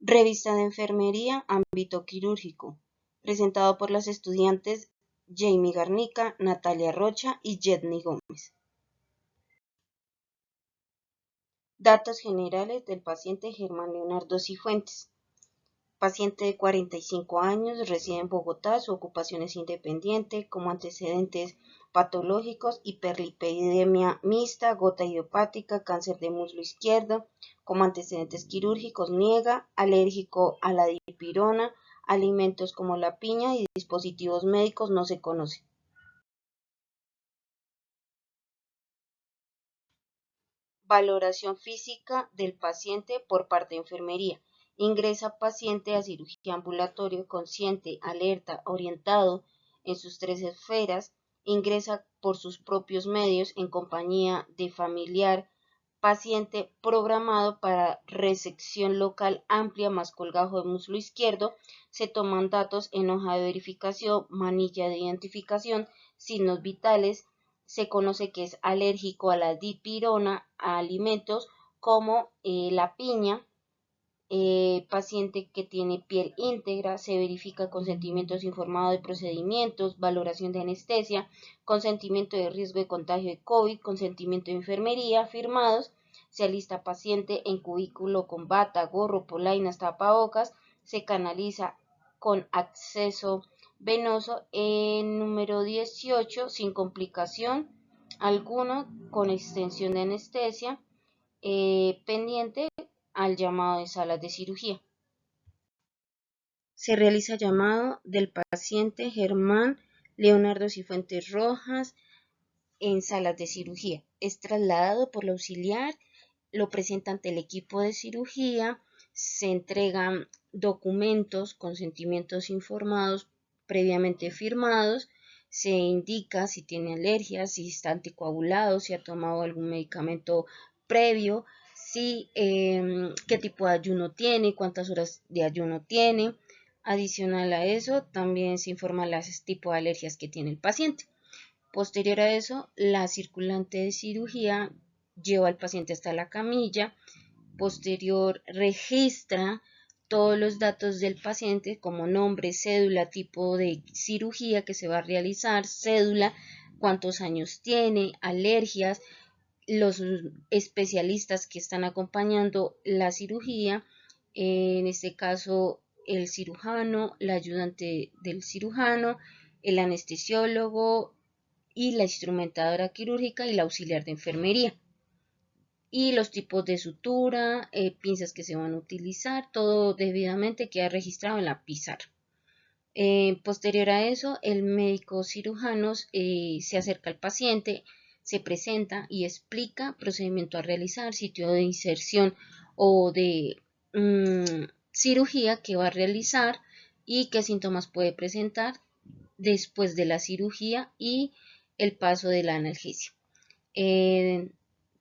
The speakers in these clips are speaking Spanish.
Revista de Enfermería, ámbito quirúrgico, presentado por las estudiantes Jamie Garnica, Natalia Rocha y Yetny Gómez. Datos generales del paciente Germán Leonardo Cifuentes. Paciente de 45 años, reside en Bogotá, su ocupación es independiente, como antecedentes patológicos, hiperlipidemia mixta, gota idiopática, cáncer de muslo izquierdo, como antecedentes quirúrgicos, niega, alérgico a la dipirona, alimentos como la piña y dispositivos médicos no se conocen. Valoración física del paciente por parte de enfermería. Ingresa paciente a cirugía ambulatorio consciente, alerta, orientado en sus tres esferas. Ingresa por sus propios medios en compañía de familiar. Paciente programado para resección local amplia más colgajo de muslo izquierdo. Se toman datos en hoja de verificación, manilla de identificación, signos vitales. Se conoce que es alérgico a la dipirona, a alimentos como la piña. Paciente que tiene piel íntegra, se verifica consentimientos informados de procedimientos, valoración de anestesia, consentimiento de riesgo de contagio de COVID, consentimiento de enfermería, firmados. Se alista paciente en cubículo con bata, gorro, polainas, tapabocas. Se canaliza con acceso venoso en número 18 sin complicación alguno, con extensión de anestesia, pendiente al llamado de salas de cirugía. Se realiza llamado del paciente Germán Leonardo Cifuentes Rojas en salas de cirugía. Es trasladado por la auxiliar, lo presenta ante el equipo de cirugía, se entregan documentos, consentimientos informados previamente firmados, se indica si tiene alergias, si está anticoagulado, si ha tomado algún medicamento previo, si, qué tipo de ayuno tiene, cuántas horas de ayuno tiene. Adicional a eso, también se informa los tipos de alergias que tiene el paciente. Posterior a eso, la circulante de cirugía lleva al paciente hasta la camilla. Posterior, registra todos los datos del paciente como nombre, cédula, tipo de cirugía que se va a realizar, cédula, cuántos años tiene, alergias, los especialistas que están acompañando la cirugía, en este caso el cirujano, la ayudante del cirujano, el anestesiólogo y la instrumentadora quirúrgica y la auxiliar de enfermería. Y los tipos de sutura, pinzas que se van a utilizar, todo debidamente queda registrado en la pizarra. Posterior a eso, el médico cirujano se acerca al paciente, se presenta y explica procedimiento a realizar, sitio de inserción o de cirugía que va a realizar y qué síntomas puede presentar después de la cirugía y el paso de la analgesia.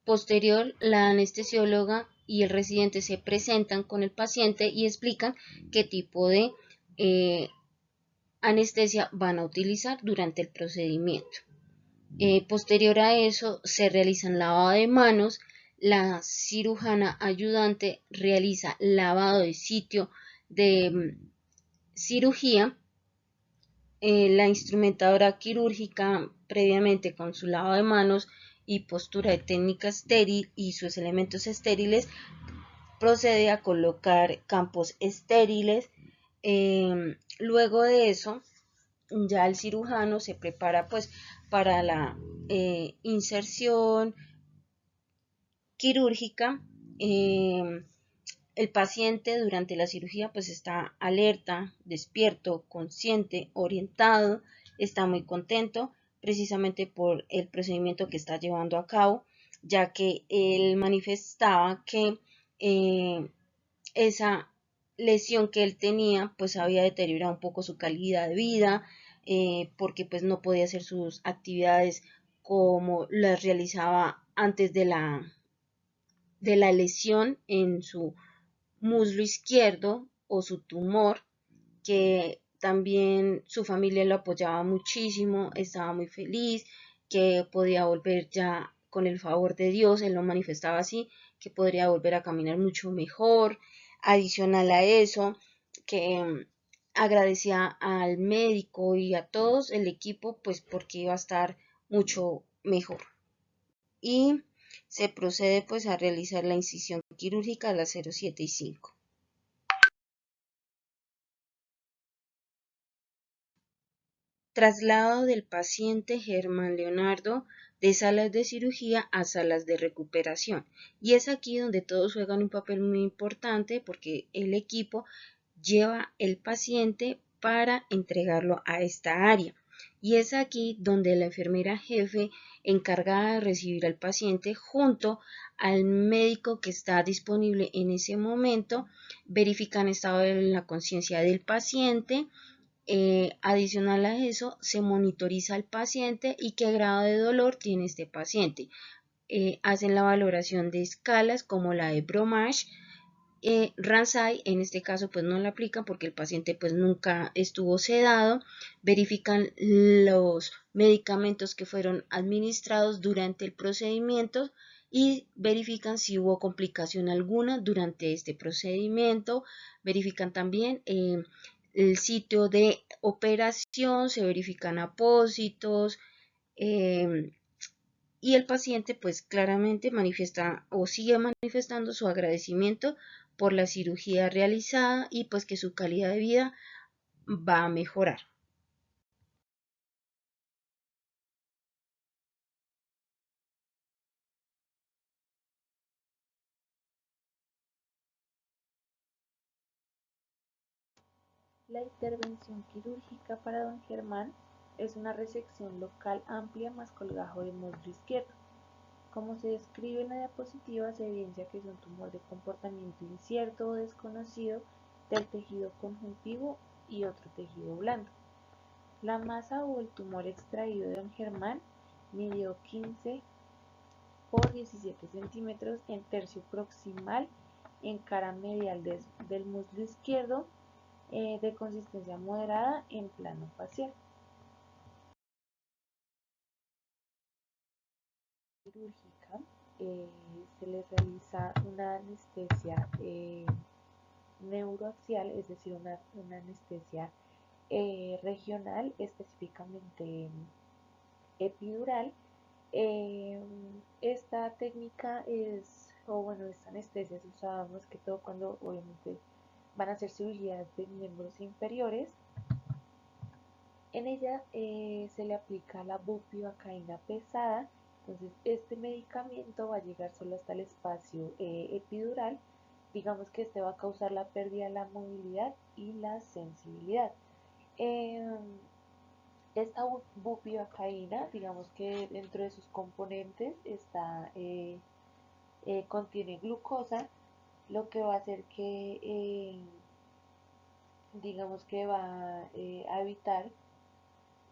Posterior, la anestesióloga y el residente se presentan con el paciente y explican qué tipo de anestesia van a utilizar durante el procedimiento. Posterior a eso, se realizan lavado de manos. La cirujana ayudante realiza lavado de sitio de cirugía. La instrumentadora quirúrgica, previamente con su lavado de manos y postura de técnica estéril y sus elementos estériles, procede a colocar campos estériles. Luego de eso, ya el cirujano se prepara pues para la inserción quirúrgica. El paciente durante la cirugía pues está alerta, despierto, consciente, orientado, está muy contento precisamente por el procedimiento que está llevando a cabo, ya que él manifestaba que esa lesión que él tenía pues había deteriorado un poco su calidad de vida, porque pues no podía hacer sus actividades como las realizaba antes de la lesión en su muslo izquierdo o su tumor, que también su familia lo apoyaba muchísimo, estaba muy feliz, que podía volver ya con el favor de Dios, él lo manifestaba así, que podría volver a caminar mucho mejor, Adicional a eso, que agradecía al médico y a todos el equipo, pues porque iba a estar mucho mejor. Y se procede pues a realizar la incisión quirúrgica a las 0,7 y 5. Traslado del paciente Germán Leonardo de salas de cirugía a salas de recuperación. Y es aquí donde todos juegan un papel muy importante porque el equipo lleva el paciente para entregarlo a esta área. Y es aquí donde la enfermera jefe encargada de recibir al paciente junto al médico que está disponible en ese momento verifican estado de la conciencia del paciente. Adicional a eso, se monitoriza al paciente y qué grado de dolor tiene este paciente. Hacen la valoración de escalas como la de Bromage. Ramsay en este caso pues no la aplican porque el paciente pues nunca estuvo sedado, verifican los medicamentos que fueron administrados durante el procedimiento y verifican si hubo complicación alguna durante este procedimiento, verifican también el sitio de operación, se verifican apósitos, eh, y el paciente pues claramente manifiesta o sigue manifestando su agradecimiento por la cirugía realizada y pues que su calidad de vida va a mejorar. La intervención quirúrgica para don Germán es una resección local amplia más colgajo del muslo izquierdo. Como se describe en la diapositiva, se evidencia que es un tumor de comportamiento incierto o desconocido del tejido conjuntivo y otro tejido blando. La masa o el tumor extraído de don Germán midió 15 por 17 centímetros en tercio proximal en cara medial del muslo izquierdo, de consistencia moderada en plano facial. Quirúrgica, se le realiza una anestesia neuroaxial, es decir, una anestesia regional, específicamente epidural. Eh, esta técnica o bueno, esta anestesia es usada más que todo cuando obviamente van a hacer cirugías de miembros inferiores. En ella se le aplica la bupivacaína pesada, entonces este medicamento va a llegar solo hasta el espacio epidural, digamos que este va a causar la pérdida de la movilidad y la sensibilidad. Eh, Esta bupivacaína, digamos que dentro de sus componentes contiene glucosa, lo que va a hacer que digamos que va a evitar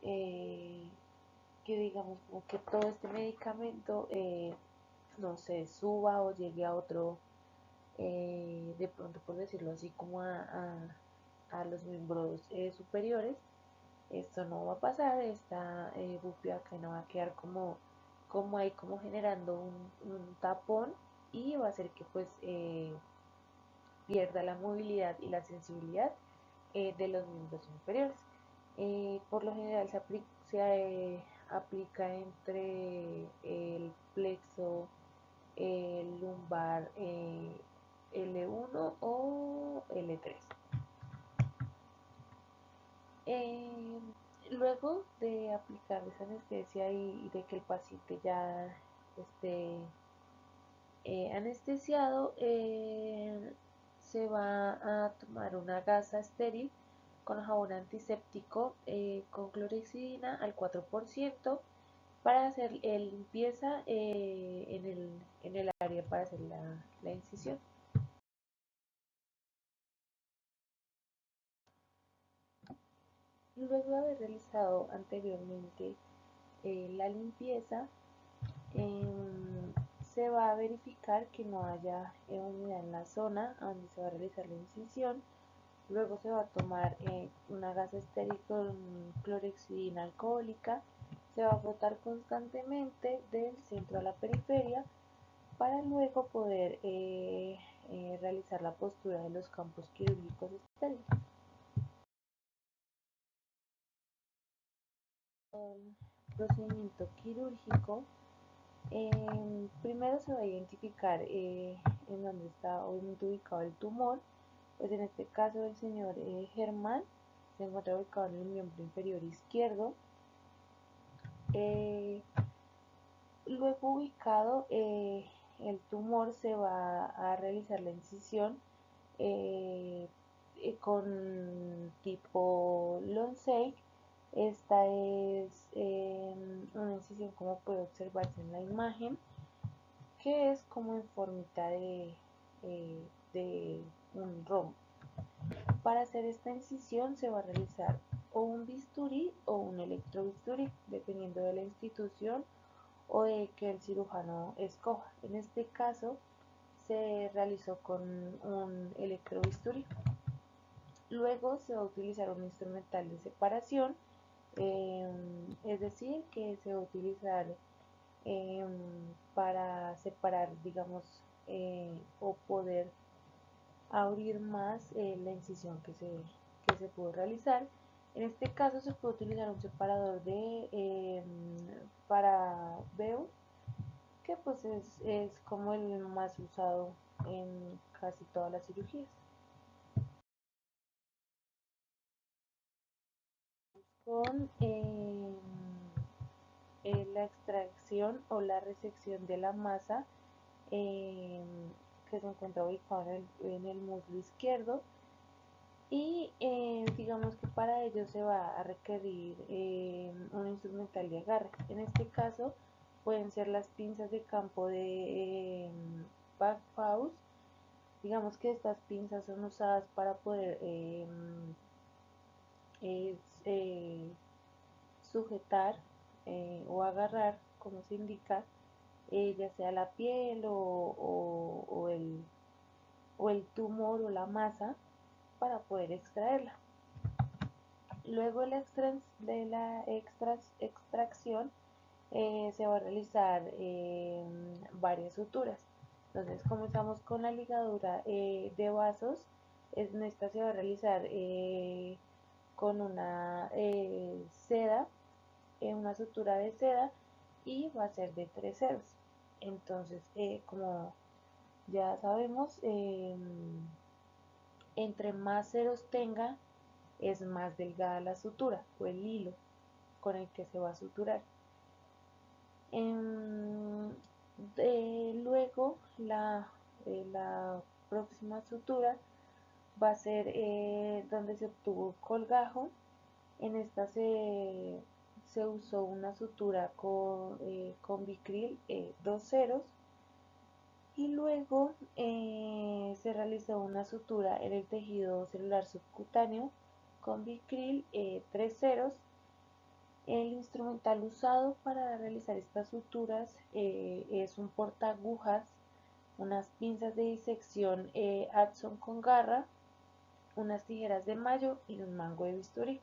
eh, que digamos como que todo este medicamento no se suba o llegue a otro, de pronto por decirlo así, como a los miembros superiores. Esto no va a pasar, esta bupivacaína va a quedar como ahí, como generando un tapón y va a hacer que pues pierda la movilidad y la sensibilidad de los miembros inferiores. Por lo general aplica entre el plexo lumbar L1 o L3. Eh, Luego de aplicar esa anestesia y de que el paciente ya esté anestesiado, se va a tomar una gasa estéril con jabón antiséptico con clorexidina al 4% para hacer limpieza en el área para hacer la incisión. Luego de haber realizado anteriormente la limpieza, se va a verificar que no haya humedad en la zona donde se va a realizar la incisión. Luego se va a tomar una gasa estéril con clorexidina alcohólica. Se va a frotar constantemente del centro a la periferia para luego poder realizar la postura de los campos quirúrgicos estériles. El procedimiento quirúrgico, primero se va a identificar en dónde está obviamente ubicado el tumor. Pues en este caso el señor Germán se encuentra ubicado en el miembro inferior izquierdo. Luego ubicado el tumor, se va a realizar la incisión con tipo Lonsec. Esta es una incisión, como puede observarse en la imagen, que es como en formita de un rombo. Para hacer esta incisión se va a realizar o un bisturí o un electrobisturí, dependiendo de la institución o de que el cirujano escoja. En este caso se realizó con un electrobisturí. Luego se va a utilizar un instrumental de separación, es decir, que se va a utilizar para separar, digamos, o poder abrir más la incisión que se pudo realizar. En este caso se puede utilizar un separador para veo, que pues es como el más usado en casi todas las cirugías. Con la extracción o la resección de la masa que se encuentra ubicado en el muslo izquierdo, y digamos que para ello se va a requerir un instrumental de agarre. En este caso pueden ser las pinzas de campo de Backpaws. Digamos que estas pinzas son usadas para poder sujetar o agarrar, como se indica, ya sea la piel o el tumor o la masa, para poder extraerla. Luego de la extracción se va a realizar varias suturas. Entonces comenzamos con la ligadura de vasos. Esta se va a realizar con una seda, una sutura de seda, y va a ser de 3 ceros. Entonces, como ya sabemos, entre más ceros tenga, es más delgada la sutura o el hilo con el que se va a suturar. Luego la próxima sutura va a ser donde se obtuvo colgajo. En esta se usó una sutura con Vicryl 2 ceros, y luego se realizó una sutura en el tejido celular subcutáneo con Vicryl 3 ceros. El instrumental usado para realizar estas suturas es un portaagujas, unas pinzas de disección Adson con garra, unas tijeras de mayo y un mango de bisturí.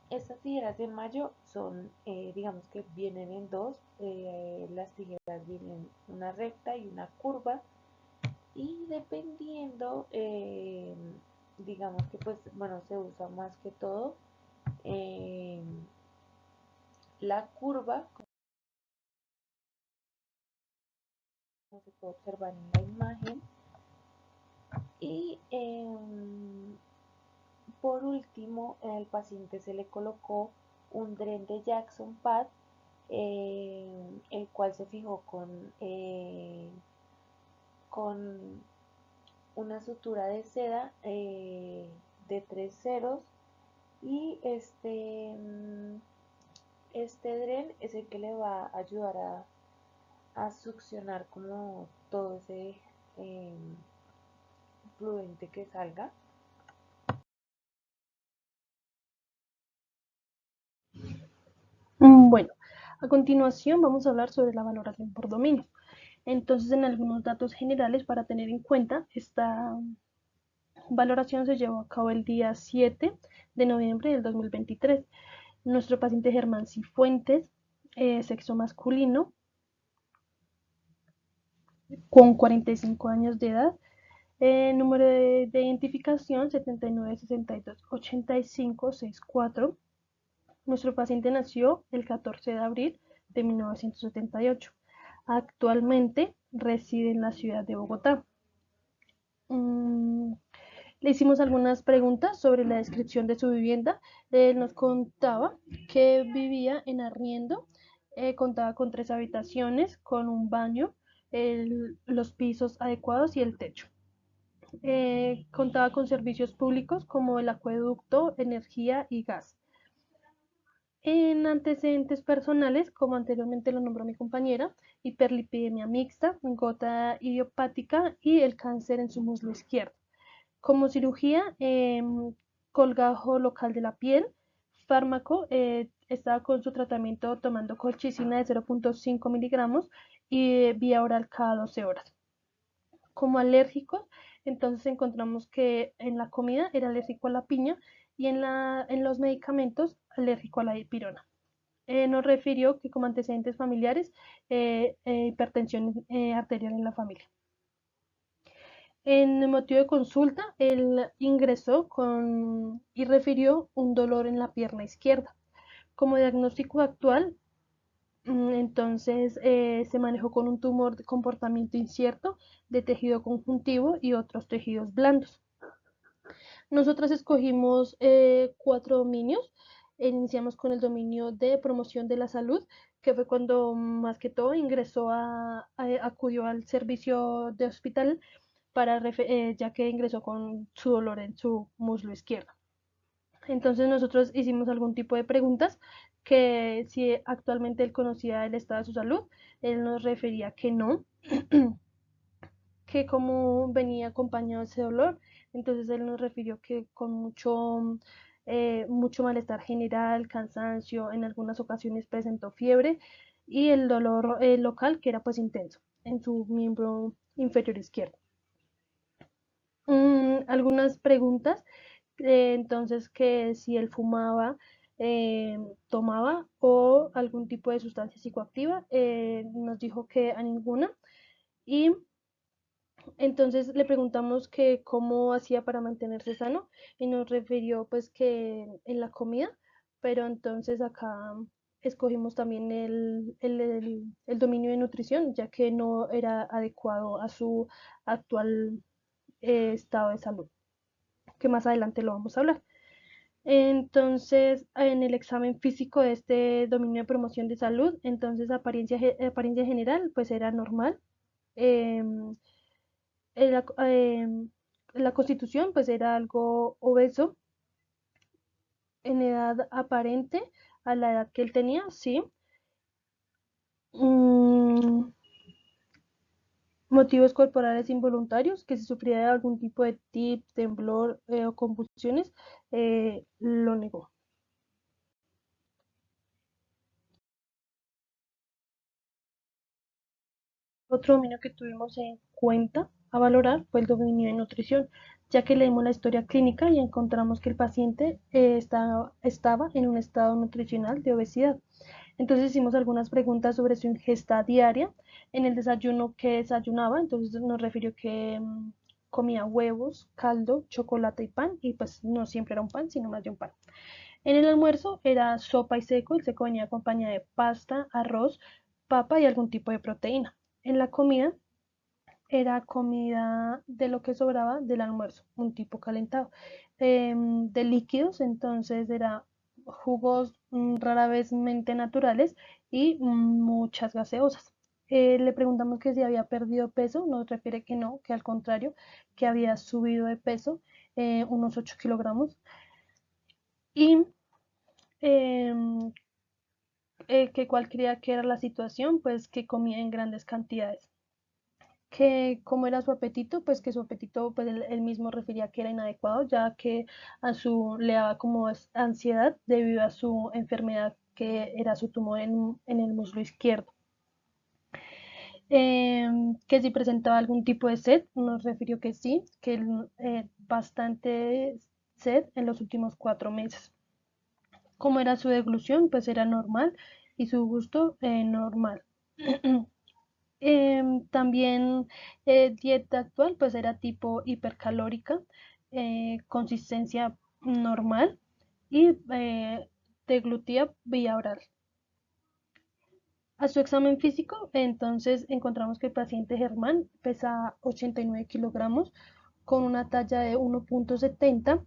Estas tijeras de mayo son, digamos que vienen en dos, las tijeras vienen una recta y una curva, y dependiendo, digamos que pues bueno, se usa más que todo la curva, como se puede observar en la imagen. Y por último, al paciente se le colocó un dren de Jackson Pad, el cual se fijó con una sutura de seda de 3 ceros, y este dren es el que le va a ayudar a succionar como todo ese fluente que salga. Bueno, a continuación vamos a hablar sobre la valoración por dominio. Entonces, en algunos datos generales para tener en cuenta, esta valoración se llevó a cabo el día 7 de noviembre del 2023. Nuestro paciente Germán Cifuentes, sexo masculino, con 45 años de edad. Número de identificación 79628564. Nuestro paciente nació el 14 de abril de 1978. Actualmente reside en la ciudad de Bogotá. Le hicimos algunas preguntas sobre la descripción de su vivienda. Él nos contaba que vivía en arriendo, contaba con 3 habitaciones, con un baño, los pisos adecuados y el techo. Contaba con servicios públicos como el acueducto, energía y gas. En antecedentes personales, como anteriormente lo nombró mi compañera, hiperlipidemia mixta, gota idiopática y el cáncer en su muslo izquierdo. Como cirugía, colgajo local de la piel, fármaco, estaba con su tratamiento tomando colchicina de 0.5 miligramos y vía oral cada 12 horas. Como alérgicos, entonces encontramos que en la comida era alérgico a la piña y en los medicamentos alérgico a la dipirona. Nos refirió que como antecedentes familiares, hipertensión arterial en la familia. En el motivo de consulta, él ingresó y refirió un dolor en la pierna izquierda. Como diagnóstico actual, entonces se manejó con un tumor de comportamiento incierto de tejido conjuntivo y otros tejidos blandos. Nosotros escogimos 4 dominios. Iniciamos con el dominio de promoción de la salud, que fue cuando más que todo acudió al servicio de hospital ya que ingresó con su dolor en su muslo izquierdo. Entonces nosotros hicimos algún tipo de preguntas que si actualmente él conocía el estado de su salud, él nos refería que no, que como venía acompañado ese dolor, entonces él nos refirió que con mucho malestar general, cansancio, en algunas ocasiones presentó fiebre y el dolor local que era pues intenso en su miembro inferior izquierdo. Algunas preguntas, entonces que si él fumaba, tomaba o algún tipo de sustancia psicoactiva, nos dijo que a ninguna. Y entonces le preguntamos que cómo hacía para mantenerse sano y nos refirió pues que en la comida, pero entonces acá escogimos también el dominio de nutrición, ya que no era adecuado a su actual estado de salud, que más adelante lo vamos a hablar. Entonces, en el examen físico de este dominio de promoción de salud, entonces apariencia general, pues era normal. Em, la, la constitución, pues era algo obeso. En edad aparente, a la edad que él tenía, sí. Mm, Motivos corporales involuntarios, que si sufría de algún tipo de tic, temblor o convulsiones, lo negó. Otro dominio que tuvimos en cuenta a valorar fue el dominio de nutrición, ya que leímos la historia clínica y encontramos que el paciente estaba en un estado nutricional de obesidad. Entonces hicimos algunas preguntas sobre su ingesta diaria, en el desayuno que desayunaba, entonces nos refirió que comía huevos, caldo, chocolate y pan, y pues no siempre era un pan, sino más de un pan. En el almuerzo era sopa y seco, el seco venía acompañado de pasta, arroz, papa y algún tipo de proteína. En la comida era comida de lo que sobraba del almuerzo, un tipo calentado. De líquidos, entonces era jugos rara vez naturales y muchas gaseosas. Le preguntamos que si había perdido peso, nos refiere que no, que al contrario, que había subido de peso unos 8 kilogramos y em, que cuál creía que era la situación, pues que comía en grandes cantidades. Que cómo era su apetito, pues que su apetito, pues él mismo refería que era inadecuado, ya que le daba como ansiedad debido a su enfermedad que era su tumor en el muslo izquierdo. Que si presentaba algún tipo de sed, nos refirió que sí, que bastante sed en los últimos 4 meses. ¿Cómo era su deglución? Pues era normal y su gusto normal. También dieta actual pues era tipo hipercalórica, consistencia normal y deglutida vía oral. A su examen físico, entonces encontramos que el paciente Germán pesa 89 kilogramos con una talla de 1,70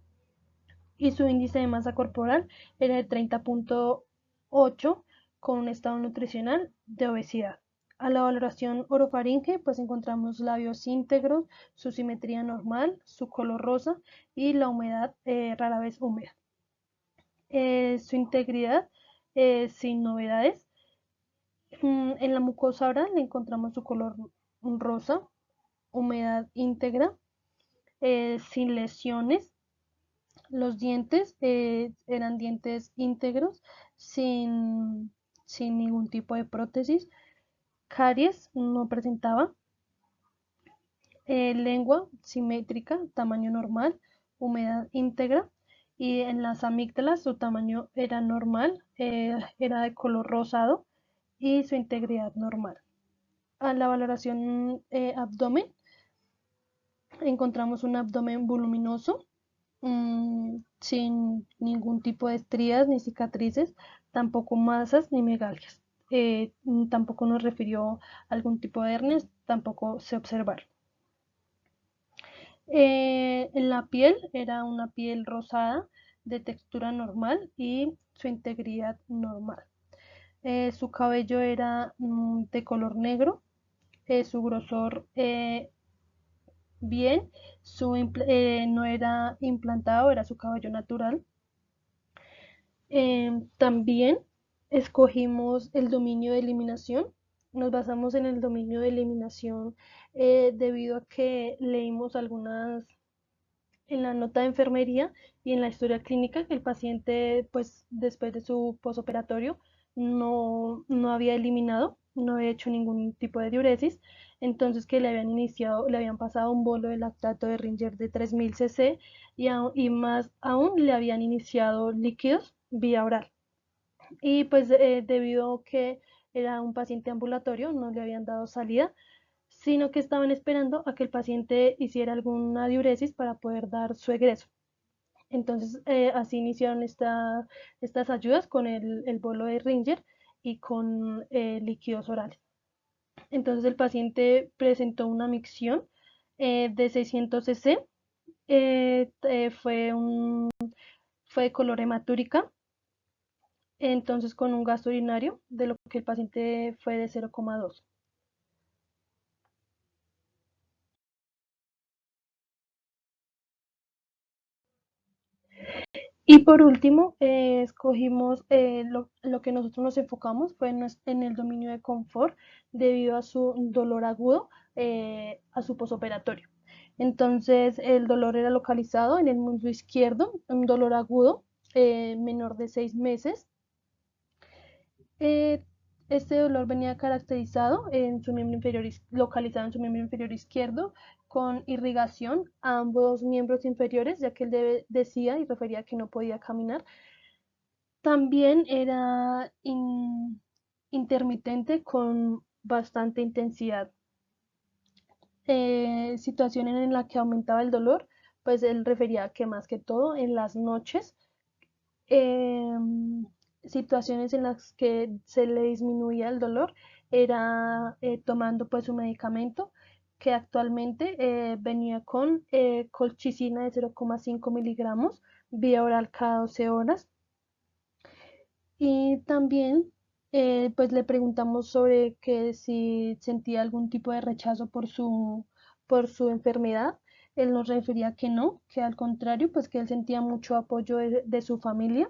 y su índice de masa corporal era de 30,8 con un estado nutricional de obesidad. A la valoración orofaringe, pues encontramos labios íntegros, su simetría normal, su color rosa y la humedad rara vez húmeda. Su integridad sin novedades. En la mucosa oral encontramos su color rosa, humedad íntegra, sin lesiones. Los dientes eran dientes íntegros, sin, sin ningún tipo de prótesis. Caries no presentaba. Lengua simétrica, tamaño normal, humedad íntegra. Y en las amígdalas su tamaño era normal, era de color rosado y su integridad normal. A la valoración abdomen, encontramos un abdomen voluminoso, sin ningún tipo de estrías ni cicatrices, tampoco masas ni megalias. Tampoco nos refirió a algún tipo de hernias, tampoco se observaron. En la piel era una piel rosada de textura normal y su integridad normal. Su cabello era de color negro, su grosor bien, no era implantado, era su cabello natural. También escogimos el dominio de eliminación. Nos basamos en el dominio de eliminación debido a que leímos algunas en la nota de enfermería y en la historia clínica que el paciente, pues después de su posoperatorio, no había eliminado, no había hecho ningún tipo de diuresis, entonces que le habían pasado un bolo de lactato de Ringer de 3000 cc y más aún le habían iniciado líquidos vía oral. Y pues debido a que era un paciente ambulatorio, no le habían dado salida, sino que estaban esperando a que el paciente hiciera alguna diuresis para poder dar su egreso. Entonces, así iniciaron estas ayudas con el bolo de Ringer y con líquidos orales. Entonces, el paciente presentó una micción de 600 cc, fue de color hematúrica, entonces con un gasto urinario de lo que el paciente fue de 0,2. Y por último, escogimos lo que nosotros nos enfocamos fue en el dominio de confort debido a su dolor agudo, a su posoperatorio. Entonces, el dolor era localizado en el muslo izquierdo, un dolor agudo menor de 6 meses. Eh, este dolor venía caracterizado en su miembro inferior, localizado en su miembro inferior izquierdo, con irrigación a ambos miembros inferiores, ya que él decía y refería que no podía caminar. También era intermitente con bastante intensidad. Situaciones en las que aumentaba el dolor, pues él refería que más que todo en las noches, em, situaciones en las que se le disminuía el dolor era tomando pues su medicamento que actualmente venía con colchicina de 0,5 miligramos vía oral cada 12 horas. Y también pues le preguntamos sobre que si sentía algún tipo de rechazo por su enfermedad. Él nos refería que no, que al contrario, pues que él sentía mucho apoyo de su familia.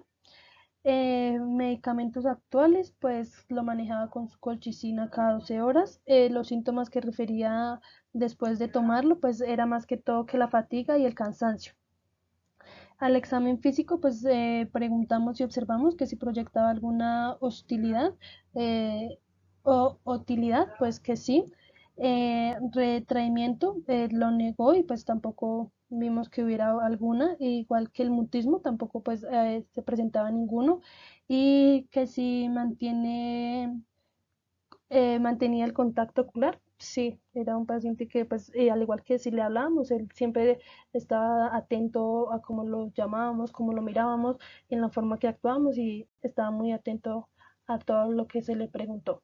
Medicamentos actuales, pues lo manejaba con su colchicina cada 12 horas. Los síntomas que refería después de tomarlo, pues era más que todo que la fatiga y el cansancio. Al examen físico, pues preguntamos y observamos que si proyectaba alguna hostilidad o utilidad, pues que sí. Retraimiento lo negó y pues tampoco vimos que hubiera alguna, igual que el mutismo, tampoco pues se presentaba ninguno y que si mantiene Mantenía el contacto ocular. Sí, era un paciente que, pues, al igual que si le hablábamos, él siempre estaba atento a cómo lo llamábamos, cómo lo mirábamos, en la forma que actuábamos y estaba muy atento a todo lo que se le preguntó.